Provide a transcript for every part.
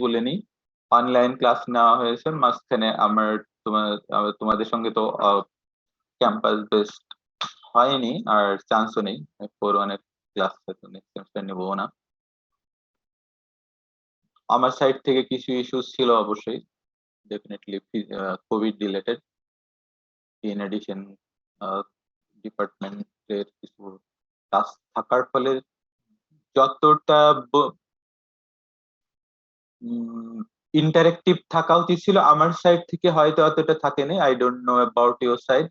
বলে নিই, online class নেওয়া হয়েছে, মাঝখানে আমার তোমাদের সঙ্গে তো ক্যাম্পাস বেসড হয়নি, আর চান্সও নেই, 4-1 এর ক্লাস নেক্সট সেমিস্টার নেবো না। আমার সাইড থেকে কিছু ইস্যুস ছিল অবশ্যই, definitely Covid related, in addition ডিপার্টমেন্টের কিছু টাস্ক থাকার ফলে যতটা ইন্টারেক্টিভ থাকা উচিত ছিল আমার সাইড থেকে হয়তো অতটা থাকেনি। I don't know about your side,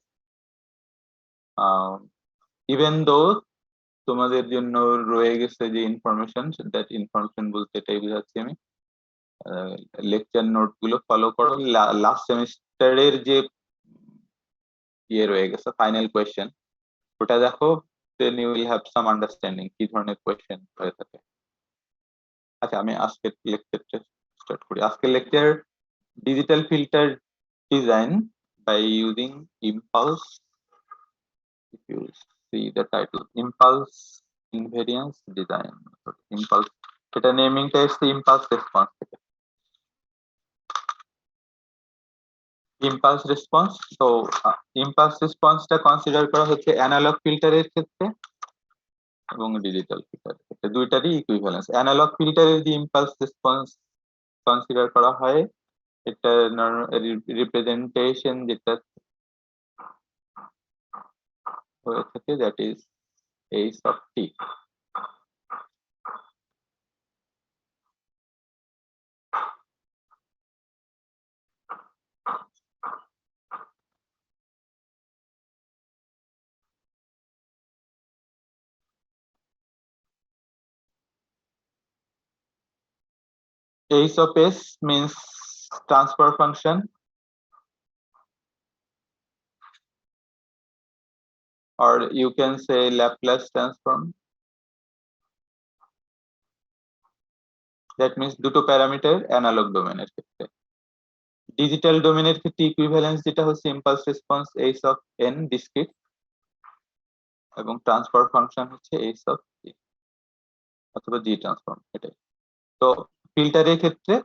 even though তোমাদের জন্য রয়ে গেছে যে ইনফরমেশন, দ্যাট ইনফরমেশন বলতে এটাই বোঝাচ্ছি আমি, লেকচার নোট গুলো ফলো করো। লাস্ট সেমিস্টারের যে ইয়ে রয়ে গেছে ফাইনাল কোয়েশ্চেন, ওটা দেখো, then you will have some understanding কি ধরনের কোয়েশ্চেন হয়ে থাকে। আচ্ছা, আমি আজকের লেকচারটা স্টার্ট করি। আজকের lecture digital filter design by using impulse. If you see the title, impulse invariance design, impulse, এটা নেমিংটা এসছে ইম্পালস রেসপন্স থেকে। ইম্পালস রেসপন্স, তো ইম্পালস রেসপন্সটা কনসিডার করা হচ্ছে অ্যানালগ ফিল্টারের ক্ষেত্রে এবং ডিজিটাল ফিল্টারের ক্ষেত্রে, দুইটারই ইকুইভ্যালেন্স। অ্যানালগ ফিল্টারের যে ইম্পালস রেসপন্স কনসিডার করা হয়, এটা রিপ্রেজেন্টেশন যেটা হয়ে থাকে, that is H of T. H of S means transfer function, or you can say Laplace transform. That means দুটো প্যারামিটার অ্যানালগ ডোমেনের ক্ষেত্রে। ডিজিটাল ডোমেনের ক্ষেত্রে ইকুইভ্যালেন্স যেটা হচ্ছে impulse response H of n discrete, এবং ট্রান্সফার ফাংশন হচ্ছে H of G অথবা G ট্রান্সফর্ম, এটাই। তো ফিল্টারের ক্ষেত্রে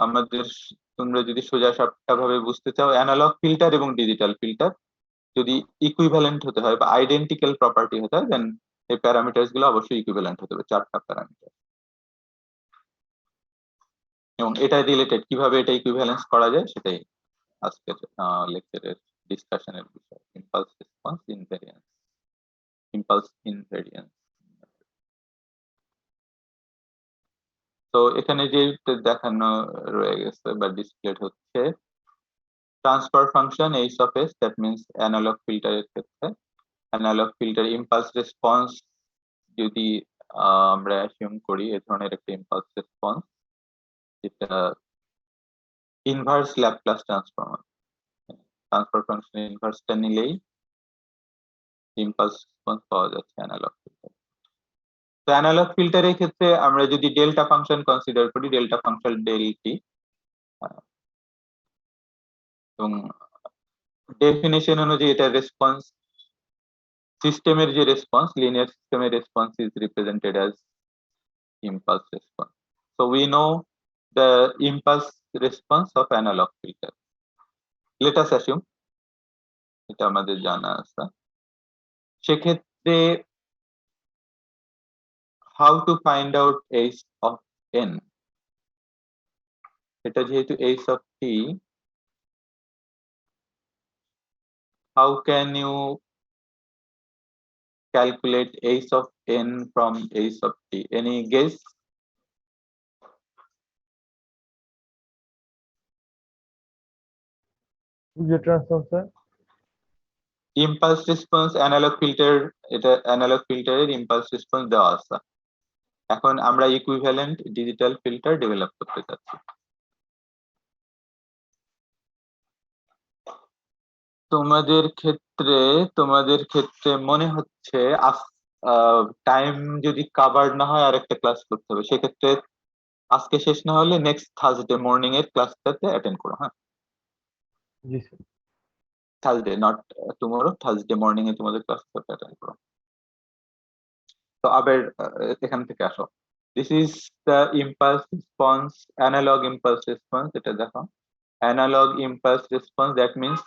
আমাদের, তোমরা যদি সোজা সাপটা ভাবে বুঝতে চাও, অ্যানালগ ফিল্টার এবং ডিজিটাল ফিল্টার যদি ইকুইভ্যালেন্ট হতে হয় বা আইডেন্টিক্যাল প্রপার্টি হতে হয়, দেন এই প্যারামিটারস গুলো অবশ্যই ইকুইভ্যালেন্ট হতে হবে, 4টা প্যারামিটার। এবং এটা রিলেটেড কিভাবে এটা ইকুইভ্যালেন্স করা যায় সেটাই আজকের লেকচারের ডিসকাশনের বিষয়, impulse response invariance, impulse invariance. তো এখানে যে দেখানো রয়ে গেছে বা ডিসপ্লেড হচ্ছে transfer function H of S, that means analog ফিল্টারের ক্ষেত্রে অ্যানালগ ফিল্টার ইম্পালস রেসপন্স যদি আমরা অ্যাসিউম করি এই ধরনের একটা ইম্পালস রেসপন্স, যেটা inverse Laplace transform, transfer function ইনভার্সটা নিলেই ইম্পালস রেসপন্স পাওয়া যাচ্ছে অ্যানালগ ফিল্টার। তো অ্যানালগ ফিল্টারের ক্ষেত্রে আমরা যদি ডেল্টা ফাংশন কনসিডার করি, ডেল্টা ফাংশন ডেলটি, এবং ডেফিনিশন অনুযায়ী এটা রেসপন্স সিস্টেমের যে রেসপন্স, লিনিয়ার সিস্টেমের response is represented as impulse response. So we know the impulse response of analog filter. Let us assume এটা আমাদের জানা আছে। সেক্ষেত্রে how to find out H of n, এটা যেহেতু H of t, how can you calculate H of n from H of t? Any guess? Fourier transform, sir. Impulse response analog filter, এটা analog ফিল্টারের impulse response দেওয়া আছে। এখন আমরা equivalent digital filter develop করতে চাচ্ছি। তোমাদের ক্ষেত্রে মনে হচ্ছে টাইম যদি কাভার না হয় আর একটা ক্লাস করতে হবে, সেক্ষেত্রে আজকে শেষ না হলে নেক্সট থার্সডে মর্নিং এর ক্লাসটাতে অ্যাটেন্ড করো। হ্যাঁ, জি sir. Thursday, not tomorrow, Thursday morning এ তোমাদের ক্লাসটাতে অ্যাটেন্ড করো। তো আবার এখান থেকে আসো, This is the impulse response, analog impulse response. এটা দেখো, analog impulse response, that means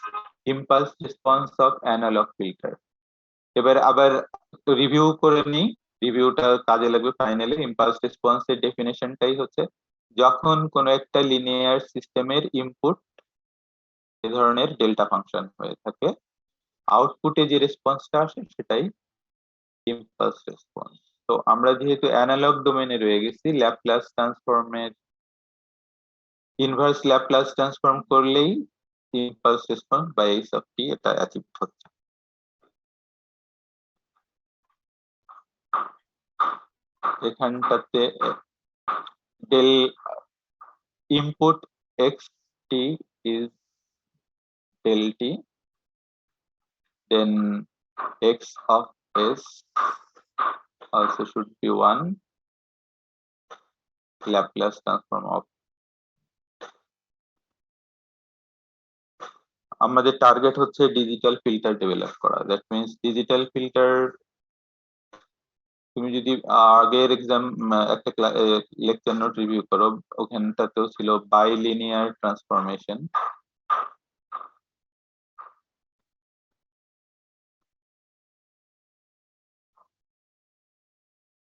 impulse response of analog filter. এবার আবার রিভিউ করে নিই, রিভিউটা কাজে লাগবে ফাইনালি। ইম্পালস রেসপন্স এর ডেফিনেশনটাই হচ্ছে যখন কোন একটা লিনিয়ার সিস্টেমের ইনপুট এ ধরনের ডেল্টা ফাংশন হয়ে থাকে, আউটপুটে যে রেসপন্সটা আসে সেটাই ইম্পালস রেসপন্স। তো আমরা যেহেতু অ্যানালগ ডোমেনে রয়ে গেছি, ল্যাপ্লাস ট্রান্সফর্মের ইনভার্স ল্যাপ্লাস ট্রান্সফর্ম করলেই impulse response by H of T এটা অ্যাচিভ হচ্ছে। এখানটাতে del input xt is del t, then x of s also should be 1 Laplace transform of, আমাদের টার্গেট হচ্ছে ডিজিটাল ফিল্টার ডেভেলপ করা। That means digital filter, তুমি যদি আগের exam একটা লেকচার নোট রিভিউ করো, ওখানটাতেও ছিল বাইলিনিয়ার ট্রান্সফরমেশন।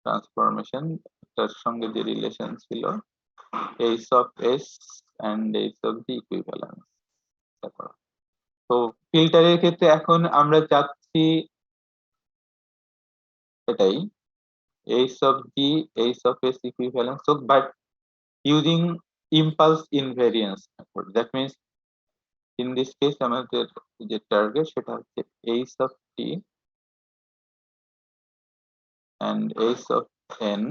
ট্রান্সফরমেশন তার সঙ্গে যে রিলেশন ছিল H of S and H of the equivalence. তো ফিল্টারের ক্ষেত্রে এখন আমরা চাচ্ছি এটাই, H of Z H of S equivalence হোক, but using impulse invariance method. That means in this case আমাদের যে টার্গেট সেটা হচ্ছে H of T and H of N,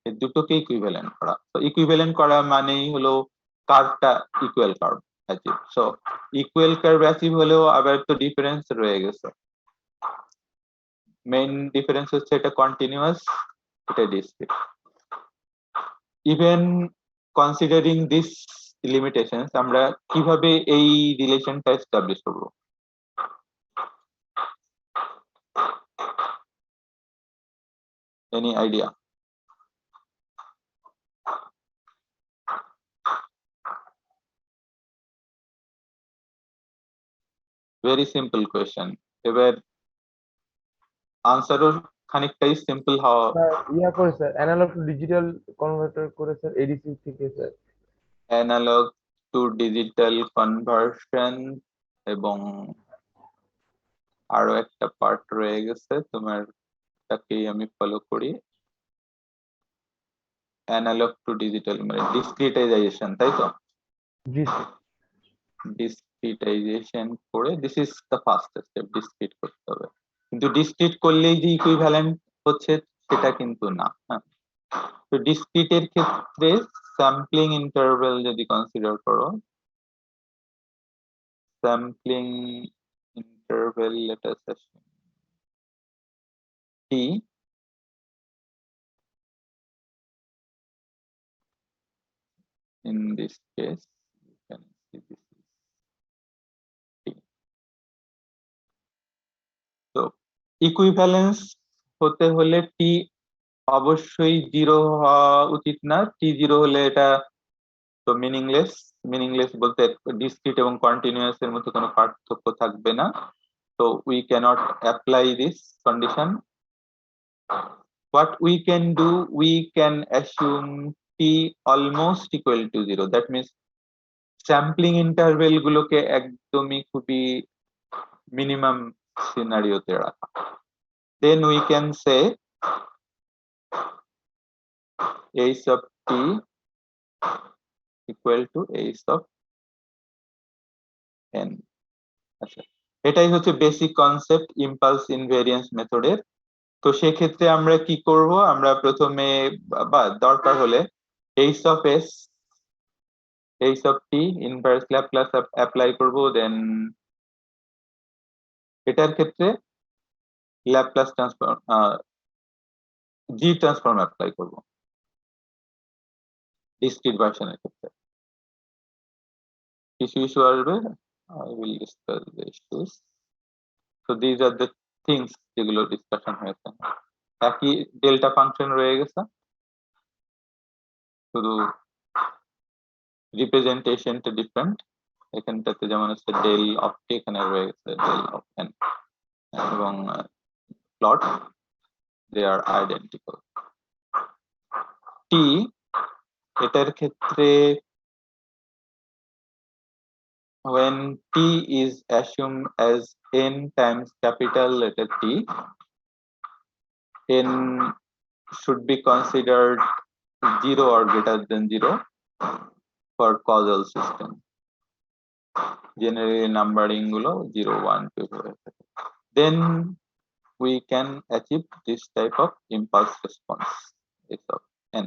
এই দুটোকে ইকুইভ্যালেন্ট করা। তো ইকুইভ্যালেন্ট করা মানেই হলো কার্ভটা equal curve achieve. So equal curve achieve হলেও আবার তো ডিফারেন্স রয়ে গেছে। মেইন ডিফারেন্স হচ্ছে এটা কন্টিনিউয়াস, এটা discrete. Even considering this limitations, আমরা কিভাবে এই রিলেশনটা এস্টাবলিশ করব? Any idea? Very simple question. এবার আনসারও খানিকটাই সিম্পল হওয়া। ইয়া করে sir, analog to digital converter করে স্যার, এডিসি থেকে sir. Analog to digital conversion, এবং আরো একটা পার্ট রয়ে গেছে তোমার, তাকেই আমি ফলো করি। অ্যানালগ টু ডিজিটাল মানে ডিসক্রিটাইজেশন, তাই তো? জি স্যার। ডিসক্রিটাইজেশন করে, this is the first step, discrete করতে হবে। কিন্তু ডিসক্রিট করলেই যে ইকুইভ্যালেন্ট হচ্ছে সেটা কিন্তু না। হ্যাঁ, তো ডিসক্রিটের ক্ষেত্রে স্যাম্পলিং ইন্টারভেল যদি কনসিডার করো, sampling interval let us assume t, in this case you can see this is t. তো ইকুইভ্যালেন্স হতে হলে টি অবশ্যই জিরো হওয়া উচিত না। টি জিরো হলে এটা তো মিনিংলেস। মিনিংলেস বলতে ডিসক্রিট এবং কন্টিনিউয়াস এর মধ্যে কোনো পার্থক্য থাকবে না। তো we can't apply this condition. What we can do, we can assume t almost equal to 0. That means sampling interval গুলোকে একদমই খুবই মিনিমাম সিনারিওতে রাখা। Then we can say h of t equal to h of n. আচ্ছা, এটাই হচ্ছে basic concept impulse ইনভেরিয়েন্স মেথডের। তো সেক্ষেত্রে আমরা কি করব, আমরা প্রথমে বা দরকার হলে h of s h of t inverse Laplace apply করব। দেন এটার ক্ষেত্রে ল্যাপ্লাস ট্রান্সফর্ম জি ট্রান্সফর্ম অ্যাপ্লাই করব ডিসক্রিট ভার্সনের ক্ষেত্রে। কিছু ইস্যু আসবে, I will discuss the issues. So these are the things যেগুলো ডিসকাশন হয়েছে। একই ডেল্টা ফাংশন রয়ে গেছে, শুধু রিপ্রেজেন্টেশনটা ডিফারেন্ট। এখানটাতে যেমন হচ্ছে ডেল অফ টি, এখানে রয়ে গেছে ডেল অফ এন, এবং প্লট দে আর আইডেন্টিক্যাল। টি এটার ক্ষেত্রে when t is assumed as n times capital letter T, n should be considered 0 or greater than 0 for causal system. Generally numbering gulo 0 1 2 হয়ে থাকে। Then we can achieve this type of impulse response s of n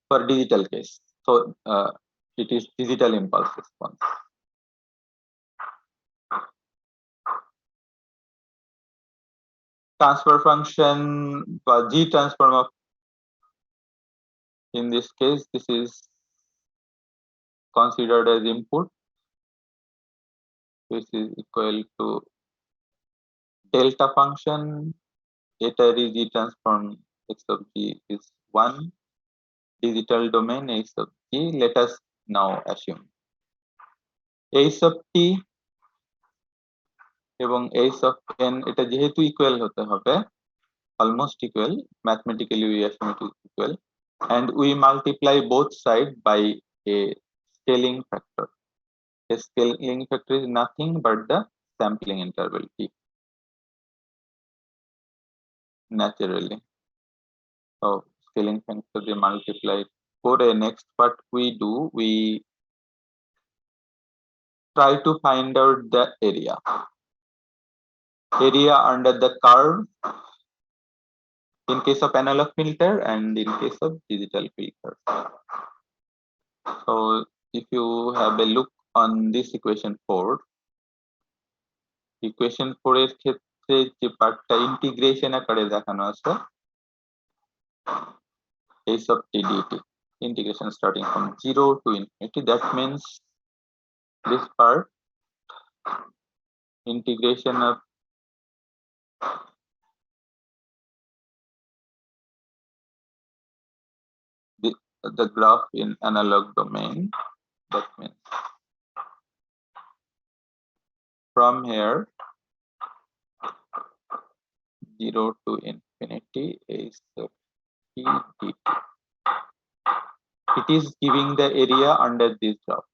for digital case. So it is digital impulse response. Transfer function G transform of, in this case this is considered as input. This is equal to delta function, eta G transform x of G is 1, digital domain x of G. Let us now assume h of t এবং h of n এটা যেহেতু equal হতে হবে, almost equal, mathematically we assume it is equal, and we multiply both sides by a scaling factor. The scaling factor is nothing but the sampling interval t, naturally. So scaling factor they multiply. For the next part we do, we try to find out the area under the curve in case of analog filter and in case of digital filter. So if you have a look on this equation 4 এর ক্ষেত্রে যে পার্টটা integration আকারে দেখানো আছে h of t dt, integration starting from 0 to infinity, that means this part integration of the graph in analog domain, that means from here 0 to infinity h of t dt. It is giving the area under this graph.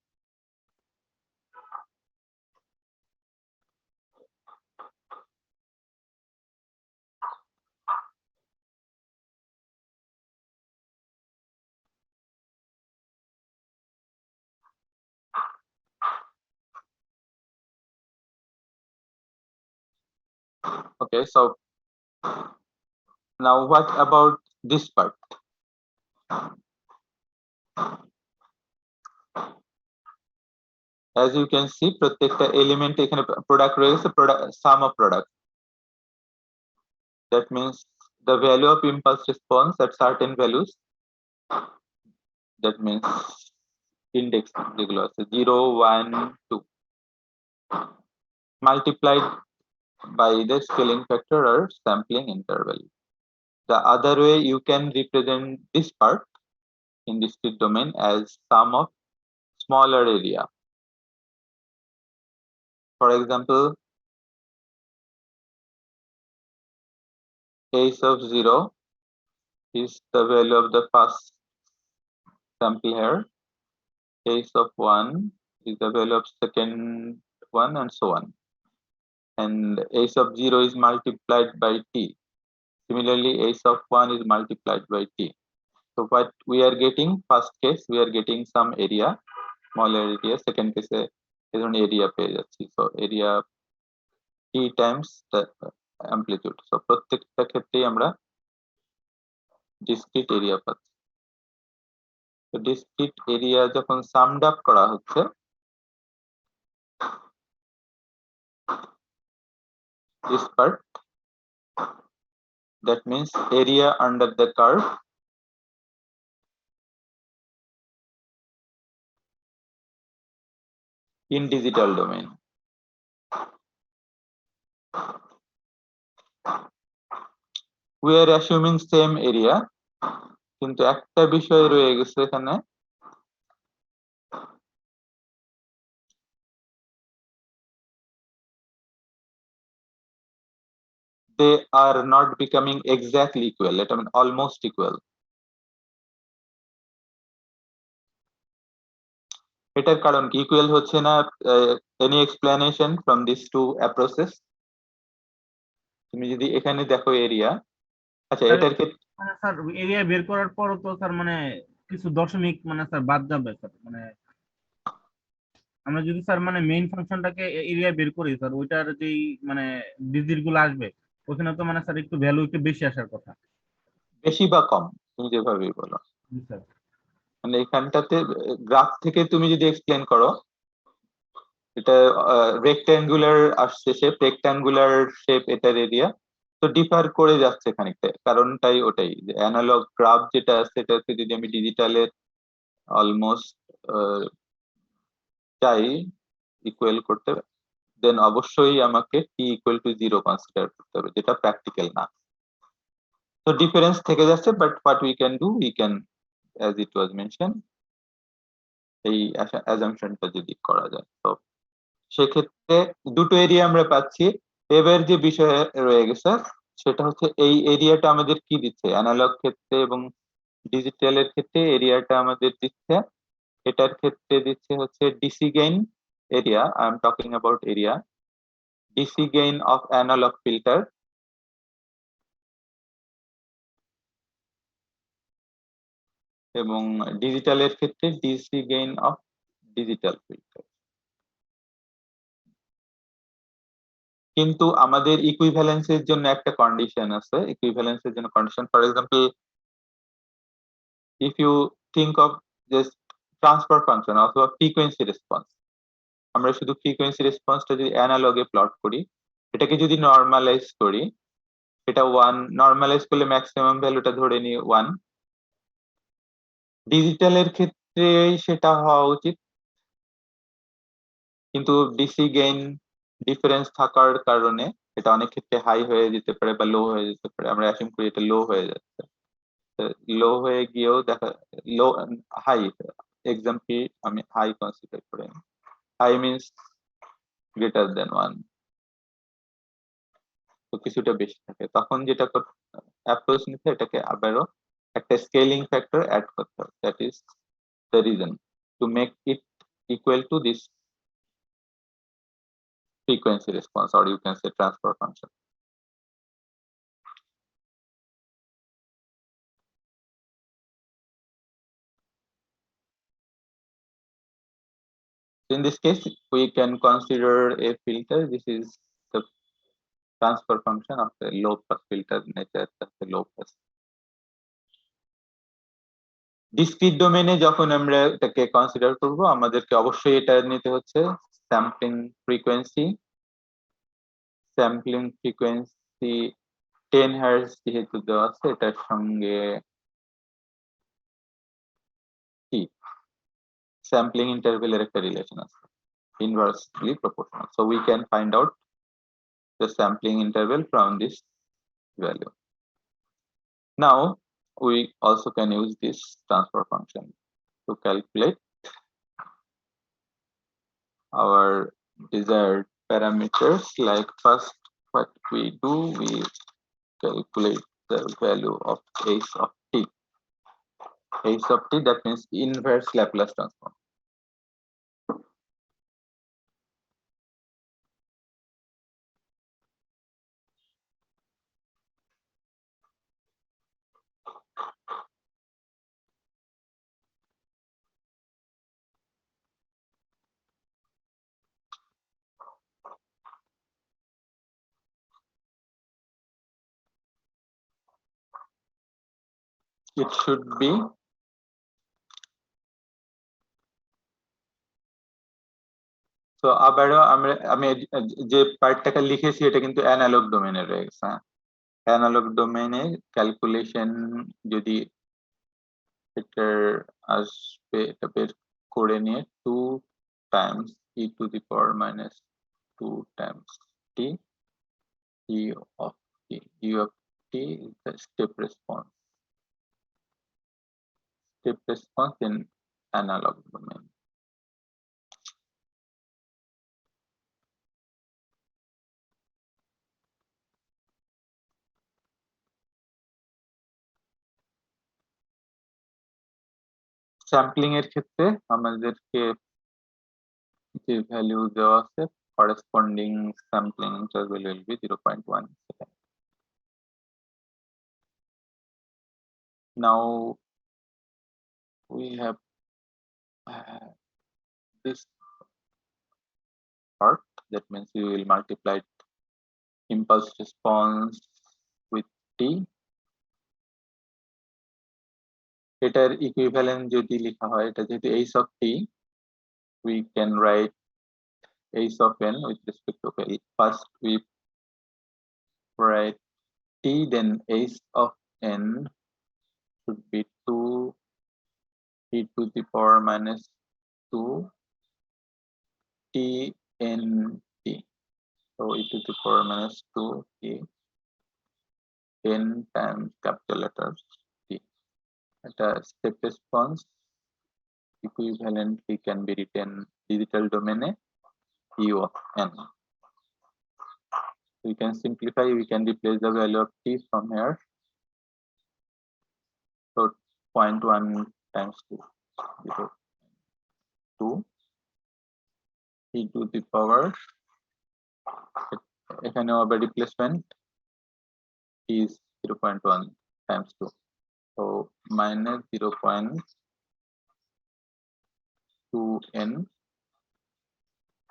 Okay, so now what about this part? As you can see, প্রত্যেকটা element এখানে product রয়েছে, product sum of product. That means the value of impulse response at certain values, that means index যেগুলো আছে 0 1 2 multiplied by the scaling factor or sampling interval. The other way you can represent this part in discrete domain as sum of smaller area. For example, h of 0 is the value of the first sample here, h of 1 is the value of second one, and so on, and h of 0 is multiplied by t. Similarly, h of 1 is multiplied by t. So what we are getting, first case we are getting some area, smaller area, second case is an area পেয়ে যাচ্ছি, so area t times the amplitude. So প্রত্যেকটা ক্ষেত্রেই আমরা discrete area পাচ্ছি। তো discrete area যখন summed up করা হচ্ছে, this part, that means area under the curve in digital domain. we are assuming same area, কিন্তু একটা বিষয় রয়ে গেছে এখানে, they are not becoming exactly equal, এটা মানে almost equal. এটার কারণ কি ইকুয়াল হচ্ছে না? Any explanation from this two approaches? তুমি যদি এখানে দেখো এরিয়া, আচ্ছা স্যার এটার ক্ষেত্রে মানে স্যার এরিয়া বের করার পরও তো স্যার মানে কিছু দশমিক মানে স্যার বাদ যাবে স্যার, মানে আমরা যদি স্যার মানে মেইন ফাংশনটাকে এরিয়া বের করি স্যার, ওইটার যেই মানে ডিজিট গুলো আসবে ওখানে তো মানে স্যার একটু ভ্যালু একটু বেশি আসার কথা। বেশি বা কম তুমি যেভাবেই বলো, জি স্যার। মানে এখানটাতে গ্রাফ থেকে তুমি যদি এক্সপ্লেন করো, এটা রেক্ট্যাঙ্গুলার আসছে শেপ, রেক্ট্যাঙ্গুলার শেপ এটার এরিয়া তো ডিফার করে যাচ্ছে খানিকটা, কারণটাই ওটাই যে অ্যানালগ গ্রাফ যেটা আছে সেটাকে যদি আমি ডিজিটালের অলমোস্ট চাই ইকুয়াল করতে, দেন অবশ্যই আমাকে টি ইকুয়াল টু 0 কনসিডার করতে হবে, যেটা প্র্যাকটিক্যাল না। তো ডিফারেন্স থেকে যাচ্ছে, but what we can do, we can as it was mention, এই অ্যাজাম্পশনটা যদি করা যায়, তো সেক্ষেত্রে দুটো এরিয়া আমরা পাচ্ছি। এবার যে বিষয় রয়ে গেছে সেটা হচ্ছে এই এরিয়াটা আমাদের কি দিচ্ছে, অ্যানালগ ক্ষেত্রে এবং ডিজিটালের ক্ষেত্রে এরিয়াটা আমাদের দিচ্ছে, এটার ক্ষেত্রে দিচ্ছে হচ্ছে DC gain area, I am talking about area, DC gain of analog filter, এবং ডিজিটালের ক্ষেত্রে DC gain of digital filter. কিন্তু আমাদের ইকুইভ্যালেন্সের জন্য একটা কন্ডিশন আছে, ইকুইভ্যালেন্সের জন্য condition, for example if you think of just transfer function অথবা ফ্রিকোয়েন্সি রেসপন্স, আমরা শুধু ফ্রিকোয়েন্সি রেসপন্সটা যদি অ্যানালগে প্লট করি, এটাকে যদি নর্মালাইজ করি, এটা 1 নর্মালাইজ করলে ম্যাক্সিমাম ভ্যালুটা ধরে নিই 1, ডিজিটালের ক্ষেত্রে সেটা হওয়া উচিত, কিন্তু ডিসি গেইন ডিফারেন্স থাকার কারণে এটা অনেক ক্ষেত্রে হাই হয়ে যেতে পারে বা লো হয়ে যেতে পারে, আমরা অ্যাসিউম করি এটা লো হয়ে যাচ্ছে, লো হয়ে গিয়েও দেখা লো হাই, এক্সাম্পল আমি হাই কনসিডার করি, হাই মিনস গ্রেটার দেন 1, তো কিছুটা বেশি থাকে, তখন যেটা অ্যাপ্রোচ নিতে এটাকে আবারও একটা স্কেলিং ফ্যাক্টর অ্যাড করতে হবে, that is the reason to make it equal to this frequency response, or you can say transfer function. In this case, we can consider a filter. This is the transfer function of a low pass filter, nature of a low pass. Discrete ডোমেইনে যখন আমরা এটাকে consider করব, আমাদেরকে অবশ্যই এটা নিতে হচ্ছে sampling frequency, sampling frequency 10 hertz যেহেতু দেওয়া আছে, এটার সঙ্গে কি স্যাম্পলিং ইন্টারভেলের একটা রিলেশন আছে, inversely proportional, so we can find out the sampling interval from this value. Now we also can use this transfer function to calculate our desired parameters. Like first what we do, we calculate the value of h of t. H of t, that means inverse Laplace transform. It should be তো আবারও আমি যে পার্টটাকে লিখেছি এটা কিন্তু analogue ডোমেইনে রয়ে গেছে, অ্যানালগ ডোমেইনে ক্যালকুলেশন যদি এটার আসবে, এটা বের করে নিয়ে 2 Times e to the power -2 Times t, e of t, T is the step response. Step response in analog domain. Sampling এর ক্ষেত্রে আমাদেরকে যে ভ্যালু দেওয়া আছে corresponding sampling interval will be 0.1 second. Now we have this part, that means we will multiply impulse response with t. এটার equivalent যদি লেখা হয়, এটা যেহেতু h of t, we can write h of n with respect to l. First we write t, then h of n should be 2 e to the power minus 2 t n t. So e to the power minus 2 t n times capital letters t. At a step response equivalently can be written digital domain u of n. We can simplify, we can replace the value of t from here. So 0.1 times 2, 0, 2 e to the power, এখানেও আবার replacement is 0.1 times 2, so minus 0.2n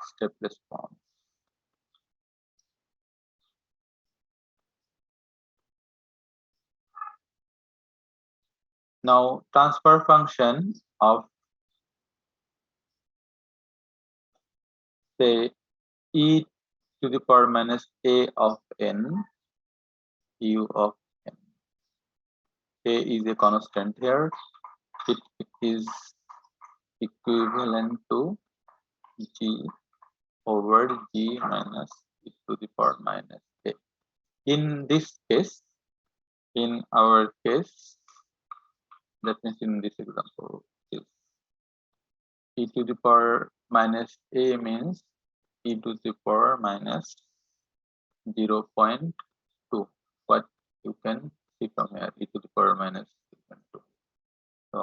step response. Now transfer function of say e to the power minus a of n u of n. A is a constant here. It is equivalent to g over g minus e to the power minus a. In this case, in our case, that means in this example, is e to the power minus a means e to the power minus 0.2. What you can see from here, e to the power minus 0.2. So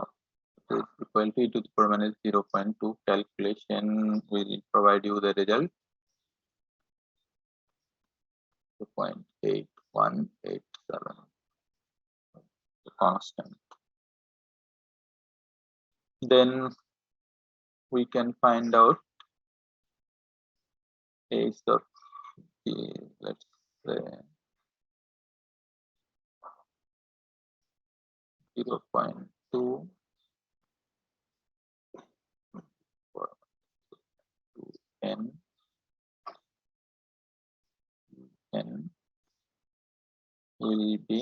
it is equal to e to the power minus 0.2. Calculation will provide you the result 2.8187. The constant. Then we can find out h of t, let's say 0.2 n will be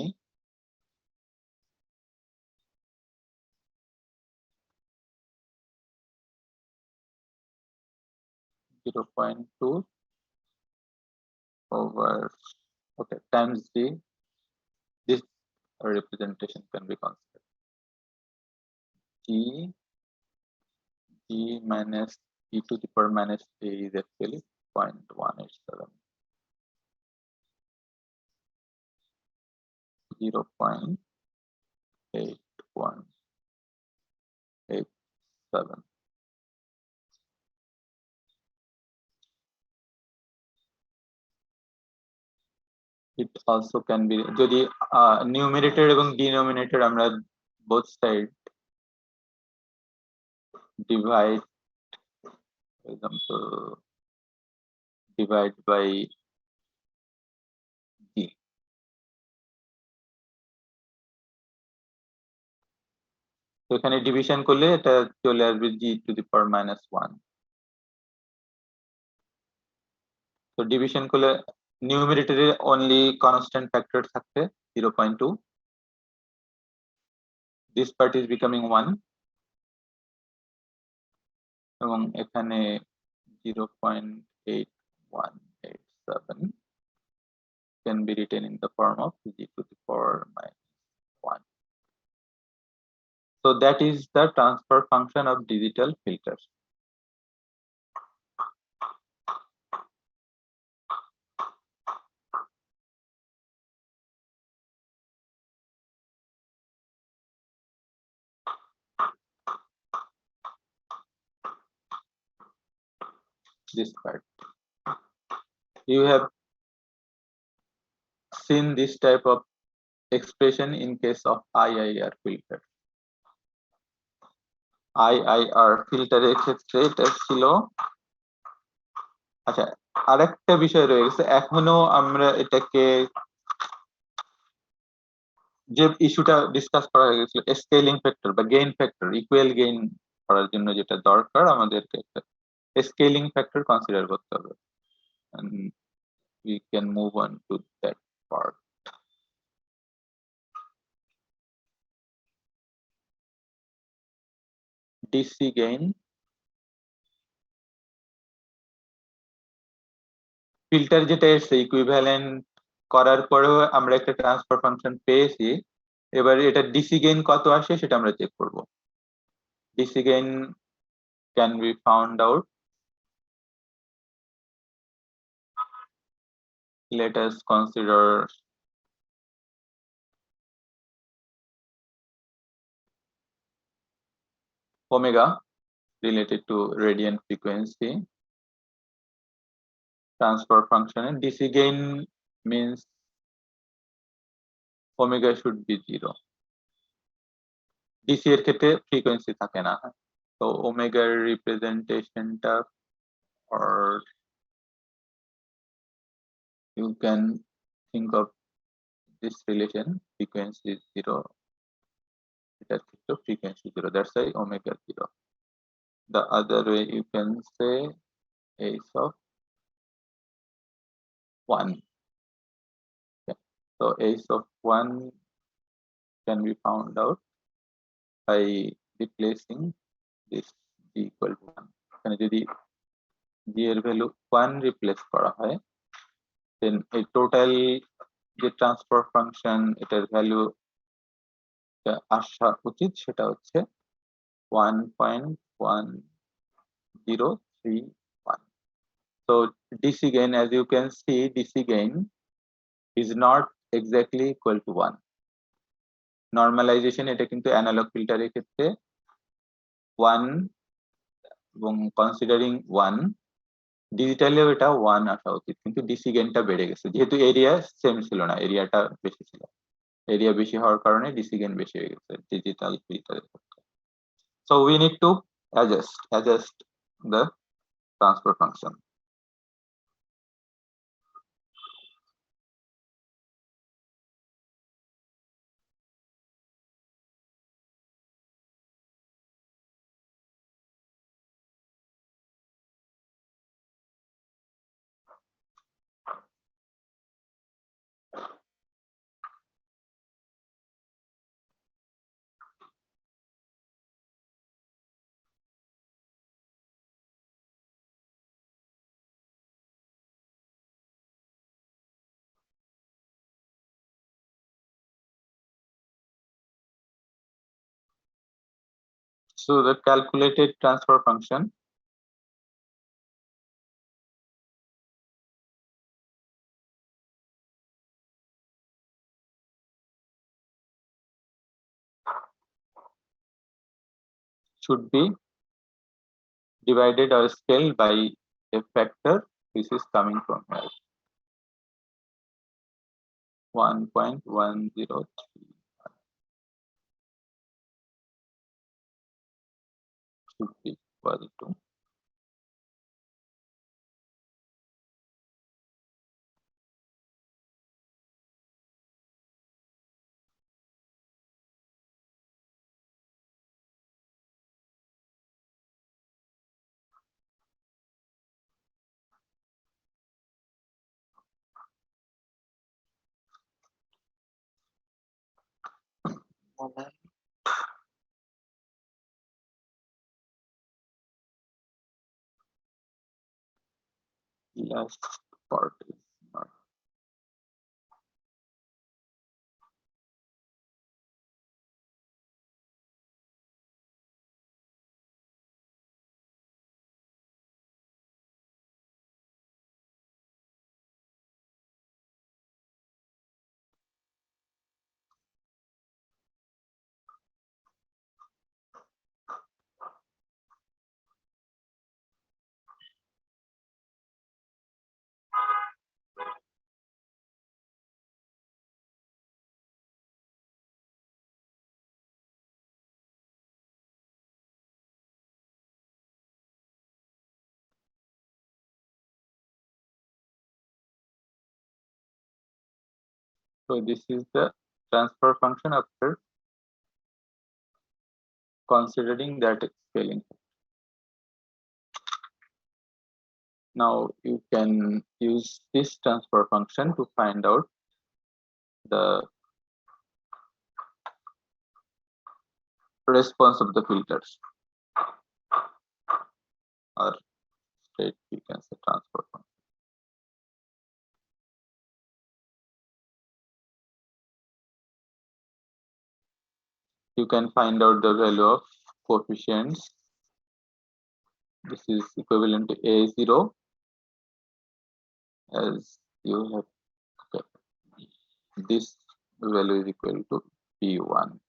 0.2 over, okay, times d. This representation can be considered g minus e to the power minus a is actually 0.187. 0.8187. It also can be, যদি numerator এবং denominator আমরা both side divide, for example, divide by g. তো এখানে division করলে এটা চলে আসবে g to the power minus 1. তো ডিভিশন করলে নিউমেরেটরে only constant factor থাকবে 0.2. This part is becoming 1 এবং এখানে 0.8187 can be written in the form of g to the power minus 1. So that is the transfer function of digital filters. This part. You have seen this type of expression in case of IIR filter. IIR ফিল্টারের ক্ষেত্রে এটা ছিল, আচ্ছা আরেকটা বিষয় রয়ে গেছে, এখনো আমরা এটাকে যে ইস্যুটা ডিসকাস করা হয়ে গেছিল স্কেলিং ফ্যাক্টর বা গেইন ফ্যাক্টর, ইকুয়াল গেইন করার জন্য যেটা দরকার আমাদেরকে একটা স্কেলিং ফ্যাক্টর কনসিডার করতে হবে। And we can move on to that part. DC gain, filter যেটা এসছে ইকুইভ্যালেন্ট করার পরেও আমরা একটা ট্রান্সফার ফাংশন পেয়েছি, এবার এটা ডিসি গেইন কত আসে সেটা আমরা চেক করব। DC gain can be found out, let us consider omega related to radiant frequency transfer function, and DC gain means omega should be 0. DC এর ক্ষেত্রে ফ্রিকোয়েন্সি থাকে না, তো ওমেগার রিপ্রেজেন্টেশনটা, or you can think of this relation, frequency is 0, এটার ক্ষেত্রে frequency 0, that's why omega 0. The other way you can say ace of 1. Okay. So ace of 1 can be found out by replacing this g equal to 1. এখানে যদি g এর value 1 replace করা হয়, then এই total যে transfer function এটার value আসা উচিত সেটা হচ্ছে 1.1031. So DC gain, as you can see, DC gain is not exactly equal to 1. Normalization এটা কিন্তু অ্যানালগ ফিল্টারের ক্ষেত্রে 1 এবং কনসিডারিং 1, ডিজিটালেও এটা 1 আসা উচিত, কিন্তু ডিসি গেইনটা বেড়ে গেছে যেহেতু এরিয়া সেম ছিল না, এরিয়াটা বেশি ছিল, এরিয়া বেশি হওয়ার কারণে ডিসি গেইন বেশি হয়ে গেছে ডিজিটাল ফিল্টারের ক্ষেত্রে। So we need to adjust the transfer function. So the calculated transfer function should be divided or scaled by a factor which is coming from here, 1.103 should be equal to last part is not So this is the transfer function after considering that scaling. Now you can use this transfer function to find out the response of the filters, or state you can say transfer function. You can find out the value of coefficients. This is equivalent to A0, as you have, okay, this value is equal to P1.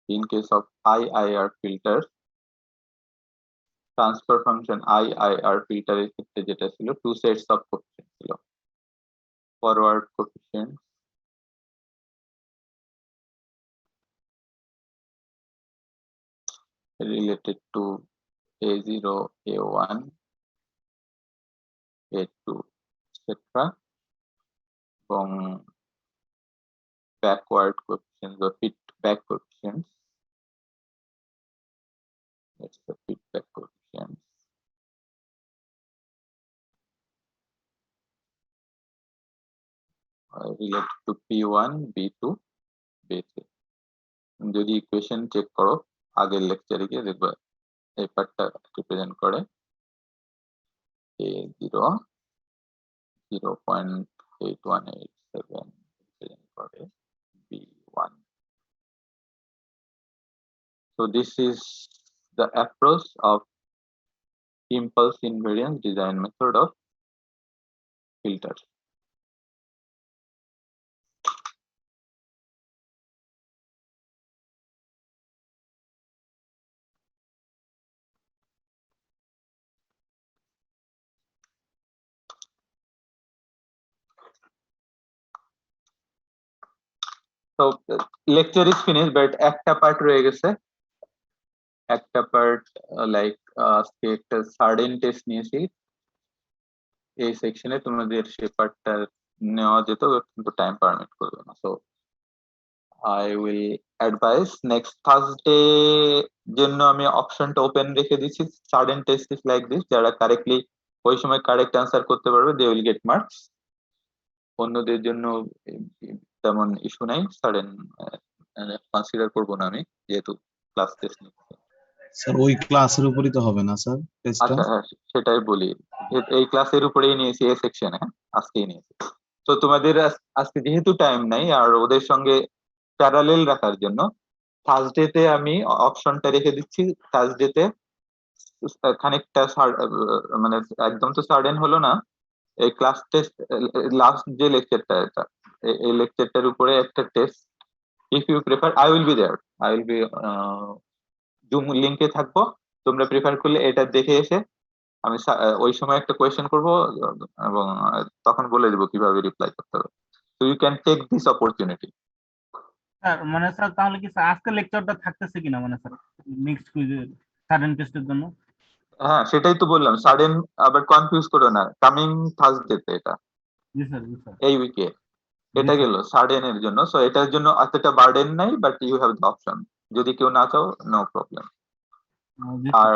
In case of IIR filter, transfer function IIR filter এর ক্ষেত্রে যেটা ছিল, two sets of coefficients ছিল, forward coefficient related to A0, A1, A2, etc. এবং backward coefficients or feedback coefficients. That's the feedback coefficients. Related to P1, B2, B3. যদি equation check করো আগের লেকচারে গিয়ে দেখবে এই পার্টটা রিপ্রেজেন্ট করে A0 0.8187 রিপ্রেজেন্ট করে B1. So this is the approach of impulse invariance design method of filters. So lecture is finished, but একটা part রয়ে গেছে, একটা part like আজকে একটা সার্ডেন টেস্ট নিয়েছি, এই সেকশনে তোমাদের সেই পার্টটা নেওয়া যেত কিন্তু টাইম পারমিট করবে না। So I will advice next Thursday জন্য আমি অপশনটা ওপেন রেখে দিচ্ছি, sudden test is like this, যারা কারেক্টলি ওই সময় কারেক্ট অ্যান্সার করতে পারবে দে উইল গেট মার্কস, অন্যদের জন্য তেমন ইস্যু নাই, সার্ডেন কনসিডার করবো না আমি যেহেতু ক্লাস টেস্ট নিচ্ছি। স্যার ওই ক্লাসের উপরই তো হবে না স্যার টেস্টটা? আচ্ছা হ্যাঁ সেটাই বলি, এই ক্লাসের উপরেই নিয়েছি, এই সেকশনে আজকেই নিয়েছি। তো তোমাদের আজকে যেহেতু টাইম নাই আর ওদের সঙ্গে প্যারালেল রাখার জন্য থার্সডেতে আমি অপশনটা রেখে দিচ্ছি, থার্সডেতে খানিকটা মানে একদম তো সার্ডেন হলো না, এই ক্লাস টেস্ট লাস্ট যে লেকচারটা, এটা এই লেকচারটার উপরে একটা test, if you prefer I will be there, I will be zoom লিংকে থাকবো, তোমরা প্রেফার করলে এটা দেখে এসে আমি ওই সময় একটা কোয়েশ্চেন করব এবং তখন বলে দেবো কিভাবে রিপ্লাই করতে হবে। So you can take this opportunity. Sir মানে স্যার তাহলে কি স্যার আজকের লেকচারটা থাকতেছে কিনা মানে স্যার নেক্সট কুইজে সাডেন টেস্টের জন্য? হ্যাঁ সেটাই তো বললাম, সাডেন আবার কনফিউজ করো না, কামিং থার্সডেতে এটা, জি স্যার জি স্যার এই উইকে এটা গেল সাডেন এর জন্য। সো এটার জন্য এতটা বার্ডেন নাই, but you have the option, যদি কেউ না চাও নো প্রবলেম। আর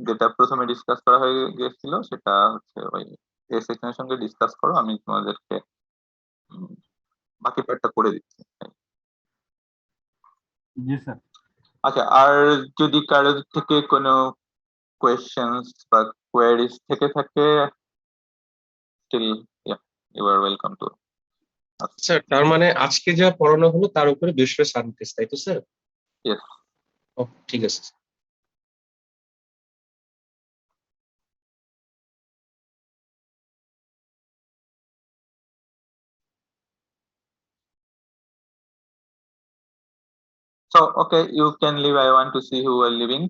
যেটা প্রথমে ডিসকাস করা হয়ে গেছিল সেটা হচ্ছে ওই এই সেকশনের সঙ্গে ডিসকাস করো, আমি তোমাদেরকে বাকি পার্টটা করে দিচ্ছি। জি স্যার। আচ্ছা, আর যদি কারো থেকে কোনো কোয়েশ্চেনস বা কোয়েরিজ থেকে থাকে, still you are welcome to. Sir তার মানে আজকে যা পড়ানো হলো তার উপরে 200 সাবজেক্ট টেস্ট, তাই তো স্যার? ইয়েস। ও ঠিক আছে। So okay, you can leave. I want to see who are leaving.